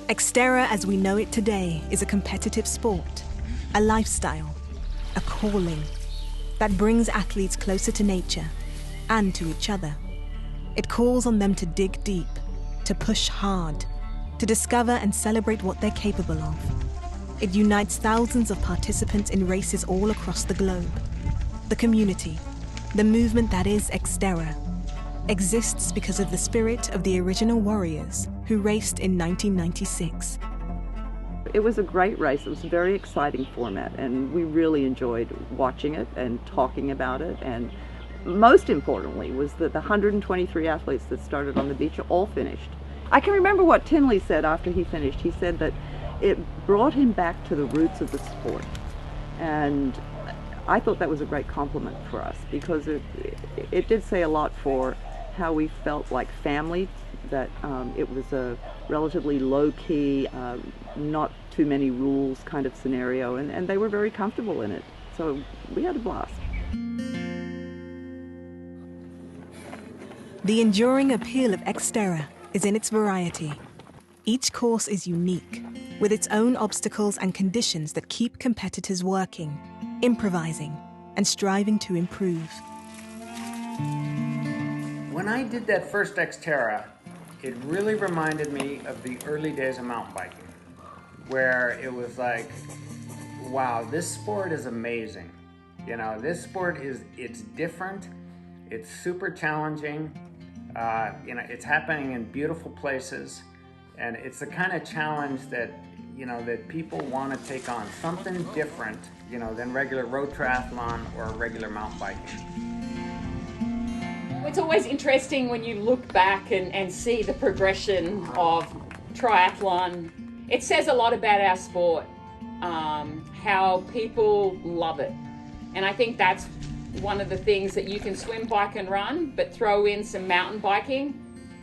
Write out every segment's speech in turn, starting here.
XTERRA as we know it today is a competitive sport, a lifestyle, a calling that brings athletes closer to nature and to each other. It calls on them to dig deep, to push hard, to discover and celebrate what they're capable of. It unites thousands of participants in races all across the globe. The community, the movement that is XTERRA, exists because of the spirit of the original warriors who raced in 1996. It was a great race. It was a very exciting format, and we really enjoyed watching it and talking about it. And most importantly was that the 123 athletes that started on the beach all finished. I can remember what Tinley said after he finished. He said that it brought him back to the roots of the sport. And I thought that was a great compliment for us, because it did say a lot for how we felt like family, that it was a relatively low-key, not too many rules kind of scenario, and they were very comfortable in it. So we had a blast. The enduring appeal of XTERRA is in its variety. Each course is unique, with its own obstacles and conditions that keep competitors working, improvising, and striving to improve. When I did that first XTERRA, it really reminded me of the early days of mountain biking, where it was like, wow, this sport is amazing. You know, this sport it's different, it's super challenging, you know, it's happening in beautiful places, and it's the kind of challenge that, you know, that people want to take on, something different, you know, than regular road triathlon or regular mountain biking. It's always interesting when you look back and see the progression of triathlon. It says a lot about our sport, how people love it. And I think that's one of the things, that you can swim, bike and run, but throw in some mountain biking.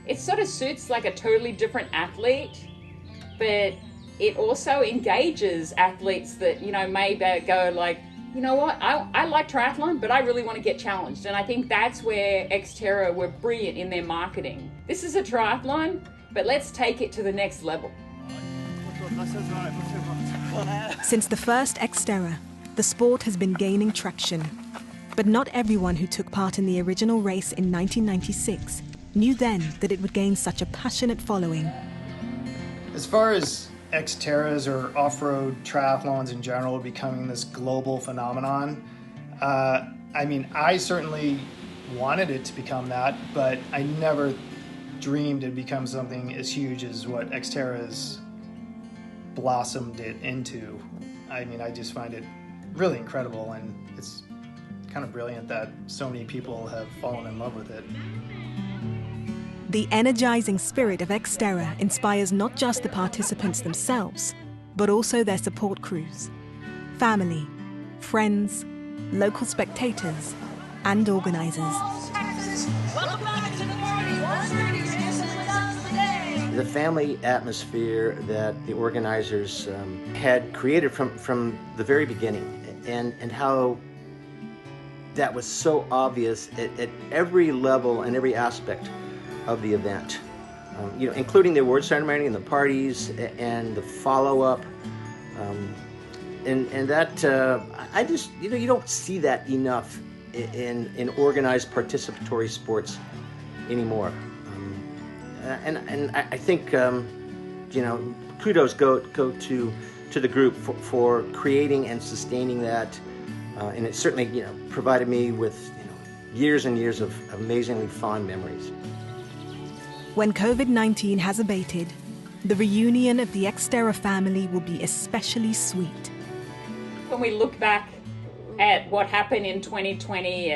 It sort of suits like a totally different athlete, but it also engages athletes that, you know, may go like, you know what, I like triathlon, but I really want to get challenged. And I think that's where XTERRA were brilliant in their marketing. This is a triathlon, but let's take it to the next level. Since the first XTERRA, the sport has been gaining traction. But not everyone who took part in the original race in 1996 knew then that it would gain such a passionate following. As far as XTERRAs or off-road triathlons in general becoming this global phenomenon, I mean, I certainly wanted it to become that, but I never dreamed it'd become something as huge as what XTERRA's blossomed it into. I mean, I just find it really incredible, and it's kind of brilliant that so many people have fallen in love with it. The energizing spirit of XTERRA inspires not just the participants themselves, but also their support crews, family, friends, local spectators, and organizers. The family atmosphere that the organizers had created from the very beginning, and how that was so obvious at every level and every aspect of the event, you know, including the award ceremony and the parties and the follow-up, and that I just, you know, you don't see that enough in organized participatory sports anymore, and I think you know, kudos go to the group for creating and sustaining that, and it certainly, you know, provided me with, you know, years and years of amazingly fond memories. When COVID-19 has abated, the reunion of the XTERRA family will be especially sweet. When we look back at what happened in 2020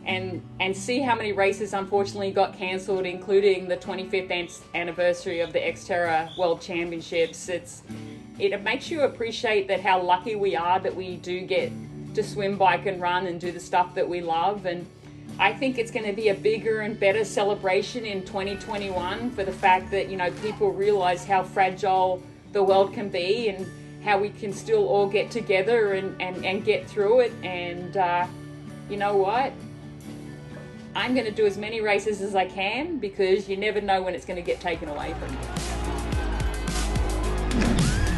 and see how many races unfortunately got cancelled, including the 25th anniversary of the XTERRA World Championships, it makes you appreciate that how lucky we are that we do get to swim, bike and run and do the stuff that we love. And I think it's going to be a bigger and better celebration in 2021 for the fact that, you know, people realize how fragile the world can be and how we can still all get together and get through it. And you know what? I'm going to do as many races as I can, because you never know when it's going to get taken away from you. Adventures.